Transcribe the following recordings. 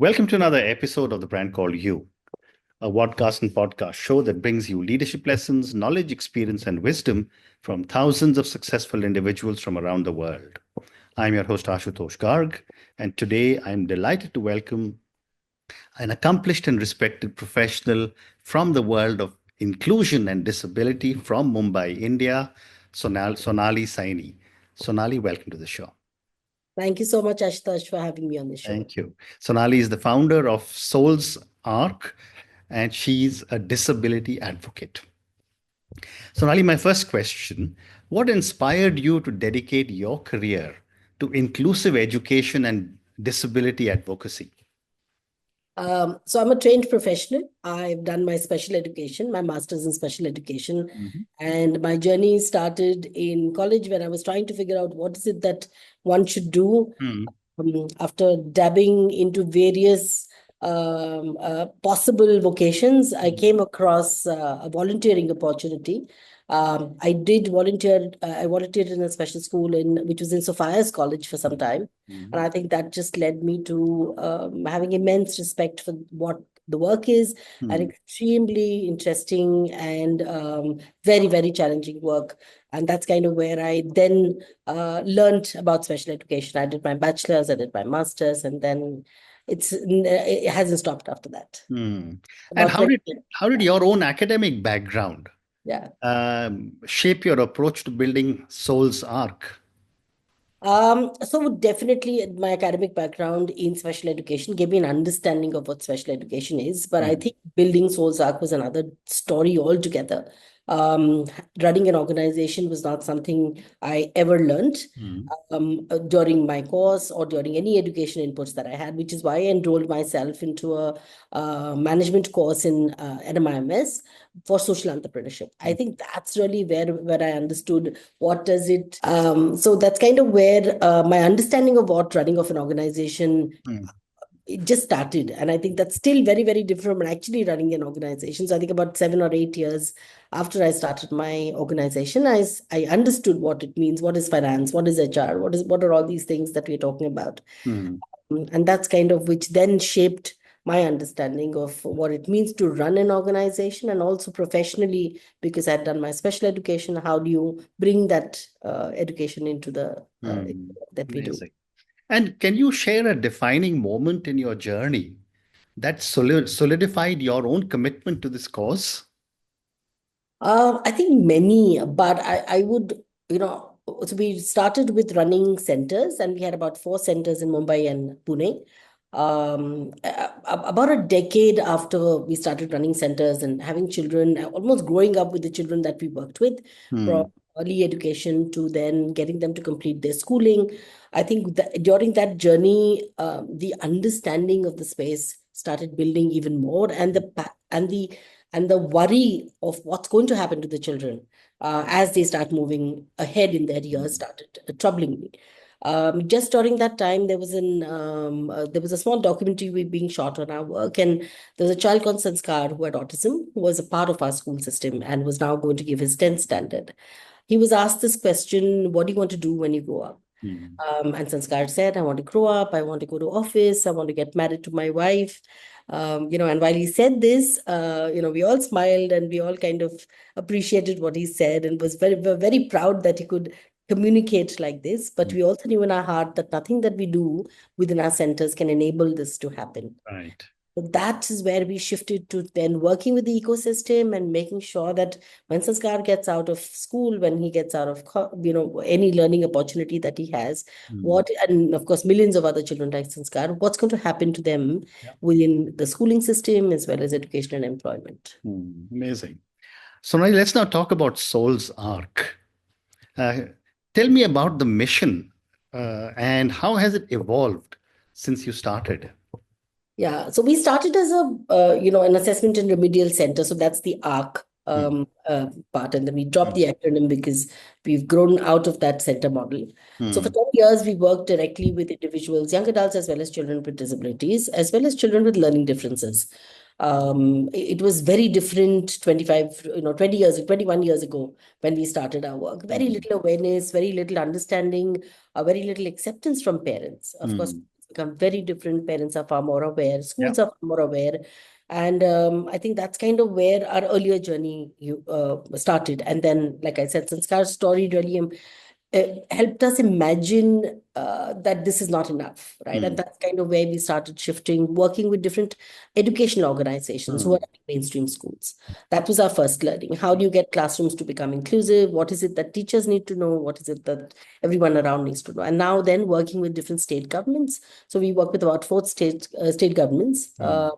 Welcome to another episode of The Brand Called You, a podcast and podcast show that brings you leadership lessons, knowledge, experience, and wisdom from thousands of successful individuals from around the world. I'm your host, Ashutosh Garg, and today I'm delighted to welcome an accomplished and respected professional from the world of inclusion and disability from Mumbai, India, Sonali Saini. Sonali, welcome to the show. Thank you so much, Ashutosh, for having me on the show. Thank you. Sonali is the founder of Souls Arc, and she's a disability advocate. Sonali, my first question, what inspired you to dedicate your career to inclusive education and disability advocacy? So I'm a trained professional. I've done my special education, my master's in special education. And my journey started in college when I was trying to figure out what is it that one should do. After dabbing into various possible vocations, I came across a volunteering opportunity. I did volunteer. I volunteered in a special school which was in Sophia's College for some time, and I think that just led me to having immense respect for what the work is, and extremely interesting and very, very challenging work. And that's kind of where I then learned about special education. I did my bachelor's, I did my master's, and then it hasn't stopped after that. And About how 20 did your own academic background shape your approach to building Souls Arc? So definitely my academic background in special education gave me an understanding of what special education is. But I think building Souls Arc was another story altogether. Running an organization was not something I ever learned during my course or during any education inputs that I had, which is why I enrolled myself into a management course in NMIMS for social entrepreneurship. I think that's really where I understood what does it. So that's kind of where my understanding of what running of an organization it just started. And I think that's still very, very different from actually running an organization. So I think about 7 or 8 years after I started my organization, I understood what it means. What is finance? What is HR? What are all these things that we're talking about? And that's kind of which then shaped my understanding of what it means to run an organization, and also professionally, because I'd done my special education, how do you bring that education into the that we do? And can you share a defining moment in your journey that solidified your own commitment to this cause? I think many, but I would, so we started with running centers, and we had about 4 centers in Mumbai and Pune. About a decade after we started running centers and having children, almost growing up with the children that we worked with, from early education to then getting them to complete their schooling. I think that during that journey, the understanding of the space started building even more, and the worry of what's going to happen to the children as they start moving ahead in their years started troubling me. Just during that time, there was a small documentary being shot on our work, and there was a child called Sanskar who had autism, who was a part of our school system and was now going to give his 10th standard. He was asked this question, what do you want to do when you grow up? And Sanskar said, I want to grow up, I want to go to office, I want to get married to my wife. And while he said this, we all smiled and we all kind of appreciated what he said and was very, very proud that he could communicate like this. But we also knew in our heart that nothing that we do within our centers can enable this to happen. Right. So that is where we shifted to then working with the ecosystem and making sure that when Sanskar gets out of school, when he gets out of any learning opportunity that he has, and of course millions of other children like Sanskar, what's going to happen to them within the schooling system as well as education and employment. Amazing. So now let's now talk about Souls Arc. Tell me about the mission and how has it evolved since you started? Yeah, so we started as an assessment and remedial center. So that's the ARC part. And then we dropped the acronym because we've grown out of that center model. So for 10 years, we worked directly with individuals, young adults, as well as children with disabilities, as well as children with learning differences. It was very different 21 years ago when we started our work. Very little awareness, very little understanding, very little acceptance from parents. Of course, become very different. Parents are far more aware, Yeah. schools are far more aware. And I think that's kind of where our earlier journey started. And then, like I said, Sanskar's story really helped us imagine that this is not enough, right? And Mm. that's kind of where we started shifting, working with different educational organizations who are Mm. mainstream schools. That was our first learning. How do you get classrooms to become inclusive? What is it that teachers need to know? What is it that everyone around needs to know? And now then working with different state governments. So we work with about four state governments. Mm.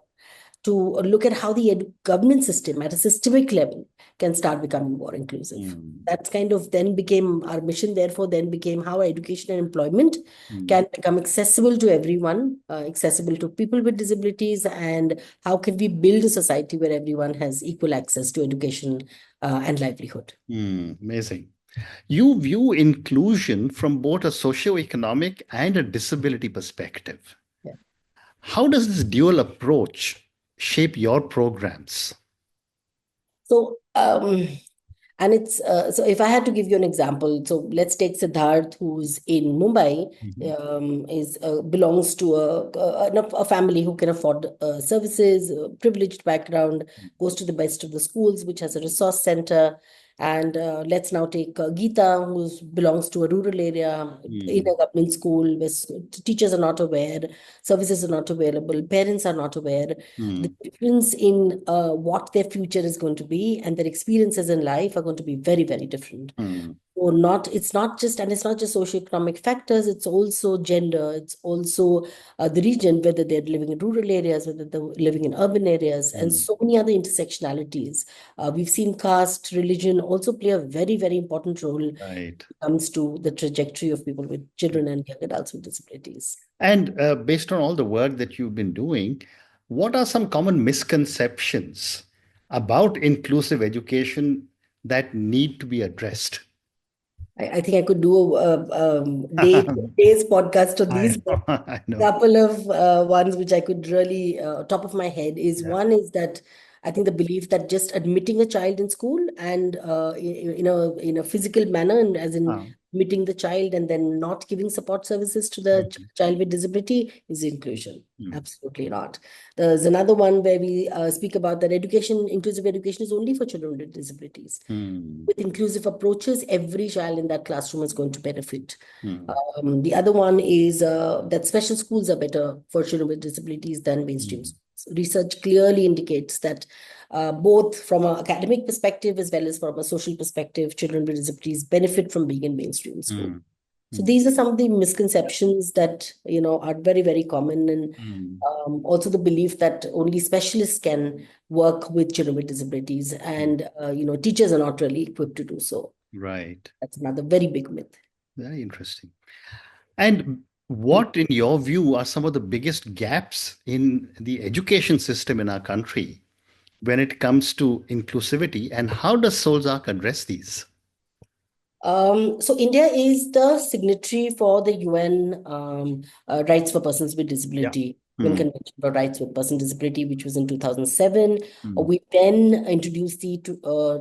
To look at how the government system at a systemic level can start becoming more inclusive. Mm. That's kind of then became our mission, therefore, then became how education and employment Mm. can become accessible to everyone, accessible to people with disabilities, and how can we build a society where everyone has equal access to education and livelihood. Amazing. You view inclusion from both a socio-economic and a disability perspective. Yeah. How does this dual approach shape your programs? So, and it's so if I had to give you an example, so let's take Siddharth, who's in Mumbai, Mhm. is belongs to a family who can afford services, privileged background, goes to the best of the schools, which has a resource center. And let's now take Geeta, who belongs to a rural area in Mm. a government school where teachers are not aware, services are not available, parents are not aware. The Mm. difference in what their future is going to be and their experiences in life are going to be very, very different. Mm. Or not, it's not just, and it's not just socioeconomic factors, it's also gender, it's also the region, whether they're living in rural areas, whether they're living in urban areas, and Mm. so many other intersectionalities. We've seen caste, religion also play a very, very important role when Right. it comes to the trajectory of people with children and young adults with disabilities. And based on all the work that you've been doing, what are some common misconceptions about inclusive education that need to be addressed? I think I could do day's podcast on I these, know. but I know. couple of ones which I could really top of my head is Yeah. one is that I think the belief that just admitting a child in school and in a physical manner, and as in Ah, admitting the child and then not giving support services to the okay. child with disability is inclusion. Mm. Absolutely not. There's another one where we speak about that inclusive education is only for children with disabilities. Mm. With inclusive approaches, every child in that classroom is going to benefit. Mm. The other one is that special schools are better for children with disabilities than mainstream Mm. schools. Research clearly indicates that both from an academic perspective as well as from a social perspective, children with disabilities benefit from being in mainstream school. Mm. So Mm. these are some of the misconceptions that are very, very common, and Mm. also the belief that only specialists can work with children with disabilities, Mm. and teachers are not really equipped to do so. Right. That's another very big myth. Very interesting. And what, in your view, are some of the biggest gaps in the education system in our country when it comes to inclusivity, and how does Solzak address these? So India is the signatory for the UN Rights for Persons with Yeah. Disability, UN Mm. Convention for Rights with Person Disability, which was in 2007. Mm. We then introduced the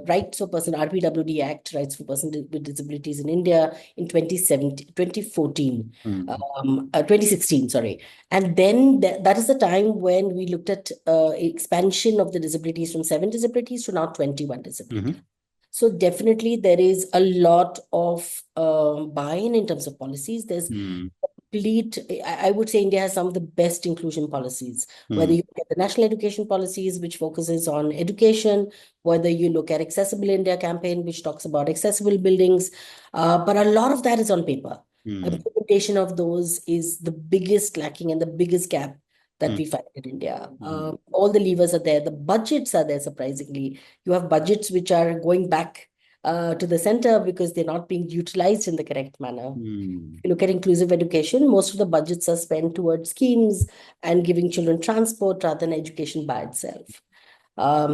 Rights for Person RPWD Act, Rights for Person with Disabilities in India in 2017, 2014, Mm. 2016, sorry. And then that is the time when we looked at expansion of the disabilities from 7 disabilities to now 21 disabilities. Mhm. So definitely there is a lot of buy-in in terms of policies. There's Mm. complete, I would say India has some of the best inclusion policies, whether Mm. you look at the national education policies, which focuses on education, whether you look at Accessible India campaign, which talks about accessible buildings, but a lot of that is on paper. Mm. Implementation of those is the biggest lacking and the biggest gap that Mm. we find in India. Mm. All the levers are there. The budgets are there, surprisingly. You have budgets which are going back to the center because they're not being utilized in the correct manner. Mm. If you look at inclusive education, most of the budgets are spent towards schemes and giving children transport rather than education by itself.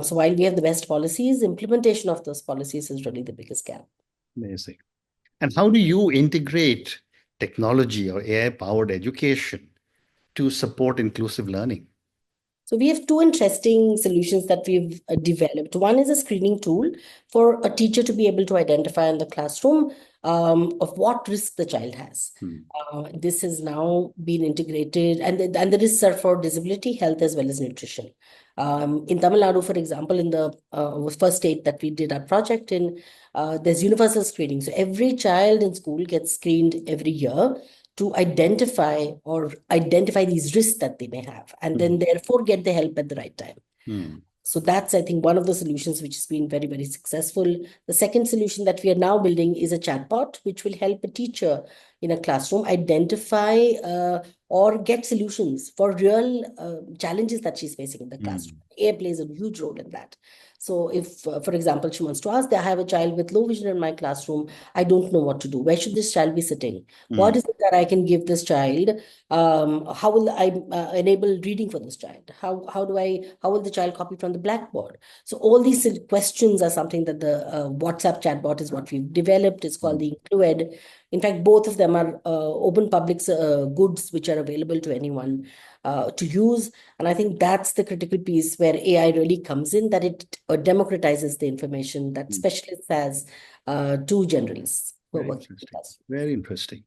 So while we have the best policies, implementation of those policies is really the biggest gap. Amazing. And how do you integrate technology or AI-powered education to support inclusive learning? So we have two interesting solutions that we've developed. One is a screening tool for a teacher to be able to identify in the classroom of what risk the child has. This has now been integrated, and the risks are for disability, health, as well as nutrition. In Tamil Nadu, for example, in the first state that we did our project in, there's universal screening. So every child in school gets screened every year to identify these risks that they may have, and then therefore get the help at the right time. So that's, I think, one of the solutions which has been very, very successful. The second solution that we are now building is a chatbot, which will help a teacher in a classroom identify or get solutions for real challenges that she's facing in the classroom. AI plays a huge role in that. So if, for example, she wants to ask, I have a child with low vision in my classroom. I don't know what to do. Where should this child be sitting? What is it that I can give this child? How will I enable reading for this child? How will the child copy from the blackboard? So all these questions are something that the WhatsApp chatbot is what we've developed. It's called the IncluEd. In fact, both of them are open public goods which are available to anyone to use. And I think that's the critical piece where AI really comes in, that it democratizes the information that specialists has to generalists who are working with us. Very interesting.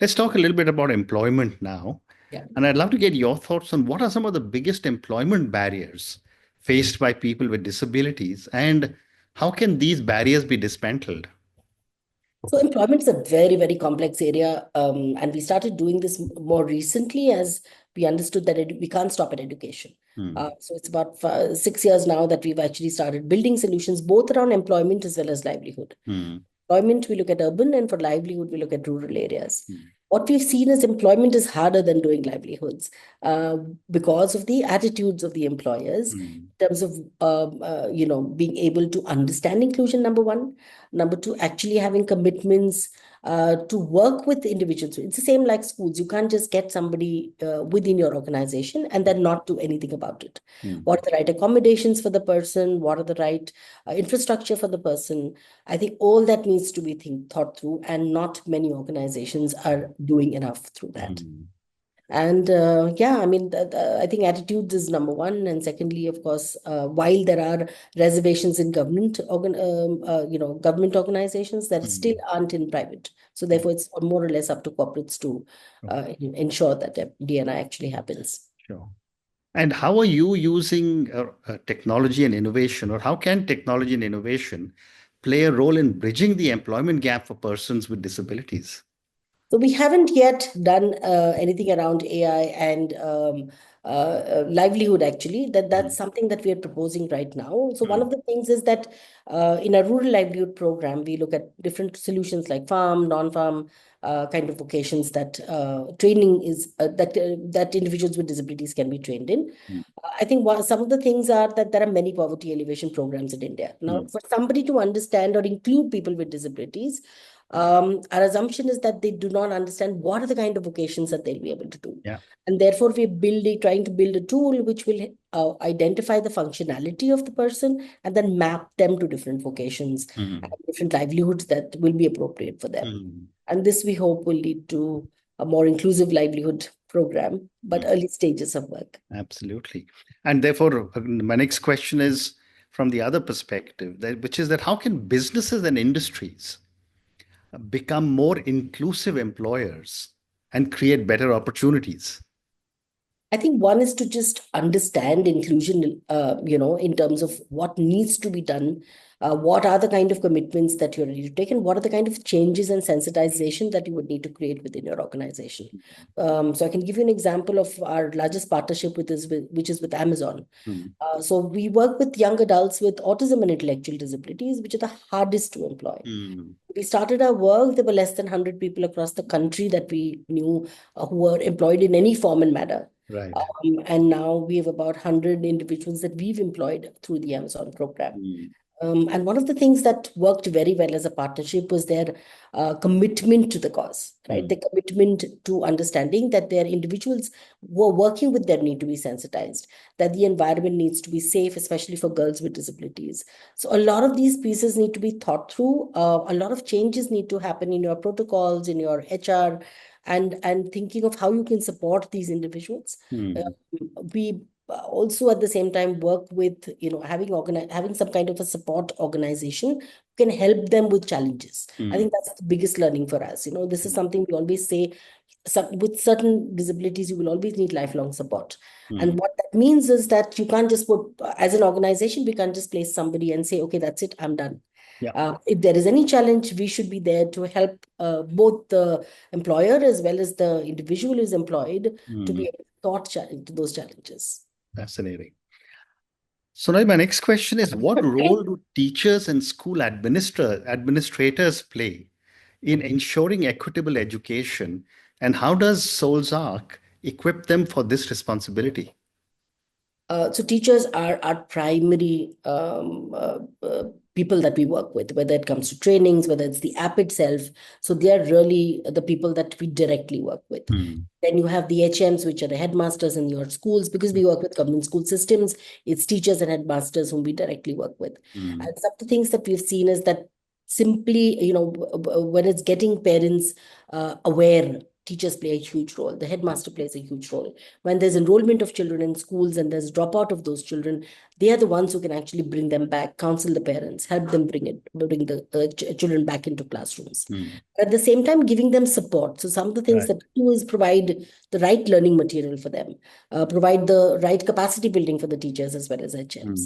Let's talk a little bit about employment now. Yeah. And I'd love to get your thoughts on what are some of the biggest employment barriers faced by people with disabilities, and how can these barriers be dismantled? So employment is a very, very complex area. And we started doing this more recently as we understood that we can't stop at education. So it's about 6 years now that we've actually started building solutions both around employment as well as livelihood. Employment, we look at urban, and for livelihood, we look at rural areas. What we've seen is employment is harder than doing livelihoods because of the attitudes of the employers in terms of being able to understand inclusion, number one. Number two, actually having commitments to work with individuals. It's the same like schools. You can't just get somebody within your organization and then not do anything about it. What are the right accommodations for the person? What are the right infrastructure for the person? I think all that needs to be thought through, and not many organizations are doing enough through that. And I think attitudes is number one. And secondly, of course, while there are reservations in government organizations, that still aren't in private. So therefore, it's more or less up to corporates to ensure that D&I actually happens. Sure. And how are you using technology and innovation, or how can technology and innovation play a role in bridging the employment gap for persons with disabilities? So we haven't yet done anything around AI and livelihood, actually. That's something that we are proposing right now. So one of the things is that in a rural livelihood program, we look at different solutions like farm, non-farm kind of vocations that training is that individuals with disabilities can be trained in. I think some of the things are that there are many poverty alleviation programs in India. Now, for somebody to understand or include people with disabilities, our assumption is that they do not understand what are the kind of vocations that they'll be able to do. And therefore, we're trying to build a tool which will identify the functionality of the person and then map them to different vocations and different livelihoods that will be appropriate for them. And this, we hope, will lead to a more inclusive livelihood program, but early stages of work. Absolutely. And therefore, my next question is from the other perspective, which is that how can businesses and industries become more inclusive employers and create better opportunities? I think one is to just understand inclusion, in terms of what needs to be done, what are the kind of commitments that you're ready to take, and what are the kind of changes and sensitization that you would need to create within your organization. So I can give you an example of our largest partnership which is with Amazon. So we work with young adults with autism and intellectual disabilities, which are the hardest to employ. We started our work, there were less than 100 people across the country that we knew who were employed in any form and manner. Right. And now we have about 100 individuals that we've employed through the Amazon program. And one of the things that worked very well as a partnership was their commitment to the cause, right? The commitment to understanding that their individuals who are working with them need to be sensitized, that the environment needs to be safe, especially for girls with disabilities. So a lot of these pieces need to be thought through. A lot of changes need to happen in your protocols, in your HR, and thinking of how you can support these individuals. We also at the same time work with, having some kind of a support organization who can help them with challenges. I think that's the biggest learning for us. This is something we always say. With certain disabilities, you will always need lifelong support. And what that means is that you can't just put, as an organization, we can't just place somebody and say, okay, that's it, I'm done. Yeah. If there is any challenge, we should be there to help both the employer as well as the individual who is employed to be able to sort to those challenges. Fascinating. So now my next question is, what role do teachers and school administrators play in ensuring equitable education, and how does Souls Arc equip them for this responsibility? So teachers are our primary people that we work with, whether it comes to trainings, whether it's the app itself. So they are really the people that we directly work with. Then you have the HMs, which are the headmasters in your schools, because we work with government school systems. It's teachers and headmasters whom we directly work with. And some of the things that we've seen is that simply, when it's getting parents aware, teachers play a huge role. The headmaster plays a huge role. When there's enrollment of children in schools and there's dropout of those children, they are the ones who can actually bring them back, counsel the parents, help them bring the children back into classrooms. At the same time, giving them support. So some of the things that we do is provide the right learning material for them, provide the right capacity building for the teachers as well as HMs.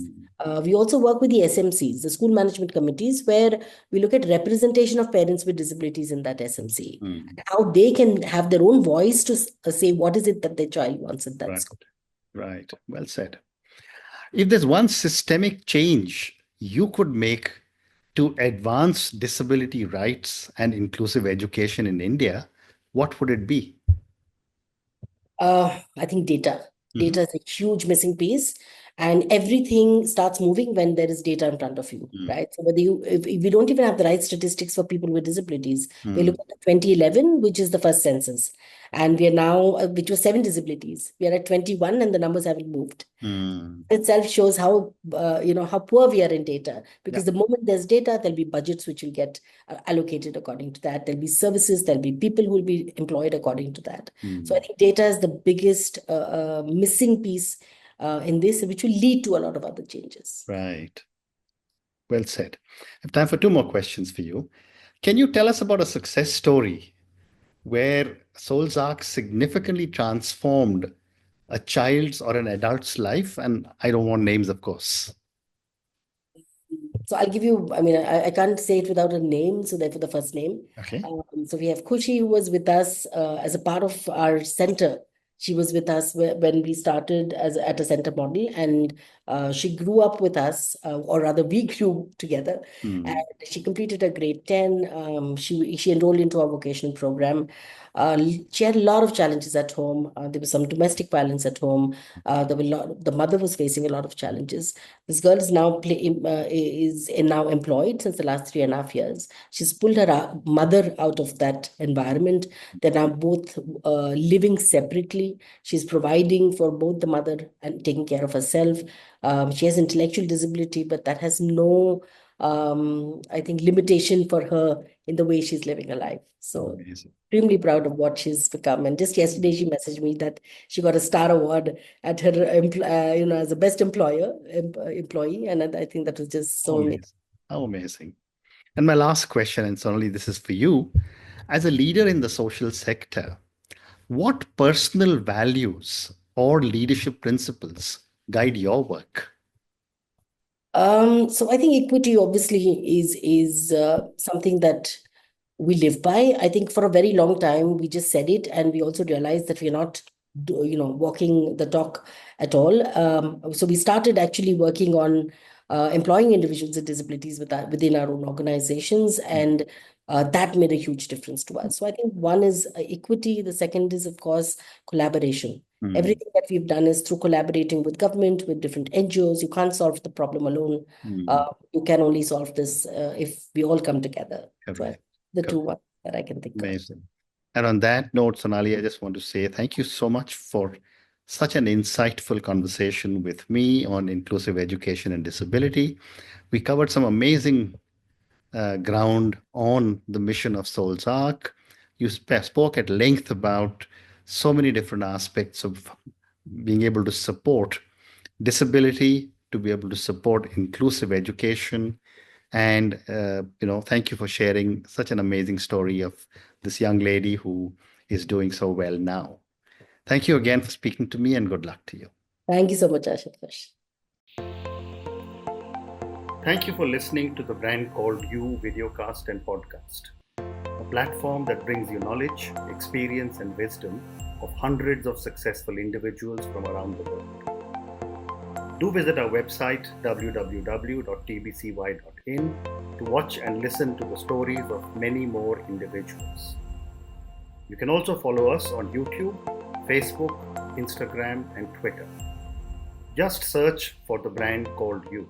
We also work with the SMCs, the school management committees, where we look at representation of parents with disabilities in that SMC, and how they can have their own voice to say what is it that their child wants at that school. Right. Well said. If there's one systemic change you could make to advance disability rights and inclusive education in India, what would it be? I think data. Data is a huge missing piece, and everything starts moving when there is data in front of you, right? So if we don't even have the right statistics for people with disabilities, we look at 2011, which is the first census, and we are now, which was 7 disabilities. We are at 21, and the numbers haven't moved. Itself shows how how poor we are in data, because the moment there's data, there'll be budgets which will get allocated according to that. There'll be services, there'll be people who will be employed according to that. So I think data is the biggest missing piece in this, which will lead to a lot of other changes. Right. Well said. I have time for 2 more questions for you. Can you tell us about a success story where Souls Arc significantly transformed a child's or an adult's life? And I don't want names, of course. So I'll give you, I can't say it without a name, so therefore the first name. Okay. So we have Kushi, who was with us as a part of our center. She was with us when we started at a center model, and she grew up with us, or rather we grew together. And she completed her grade 10. She enrolled into our vocational program. She had a lot of challenges at home. There was some domestic violence at home. The mother was facing a lot of challenges. This girl is now now employed since the last 3.5 years. She's pulled her mother out of that environment. They're now both living separately. She's providing for both the mother and taking care of herself. She has intellectual disability, but that has no, I think, limitation for her in the way she's living her life. So extremely proud of what she's become. And just yesterday, she messaged me that she got a star award at her, as a best employee. And I think that was just so amazing. How amazing. And my last question, and Sonali, this is for you. As a leader in the social sector, what personal values or leadership principles guide your work? So I think equity obviously is something that we live by. I think for a very long time we just said it, and we also realized that we're not, walking the talk at all. So we started actually working on employing individuals with disabilities within our own organizations, and that made a huge difference to us. So I think one is equity. The second is, of course, collaboration. Everything that we've done is through collaborating with government, with different NGOs. You can't solve the problem alone. You can only solve this if we all come together. So the 2 ones that I can think of. Amazing. And on that note, Sonali, I just want to say thank you so much for such an insightful conversation with me on inclusive education and disability. We covered some amazing ground on the mission of Souls Arc. You spoke at length about so many different aspects of being able to support disability to be able to support inclusive education. And, thank you for sharing such an amazing story of this young lady who is doing so well now. Thank you again for speaking to me, and good luck to you. Thank you so much, Ashutosh. Thank you for listening to the Brand Called You videocast and podcast, a platform that brings you knowledge, experience, and wisdom of hundreds of successful individuals from around the world. Do visit our website www.tbcy.in to watch and listen to the stories of many more individuals. You can also follow us on YouTube, Facebook, Instagram, and Twitter. Just search for the Brand Called You.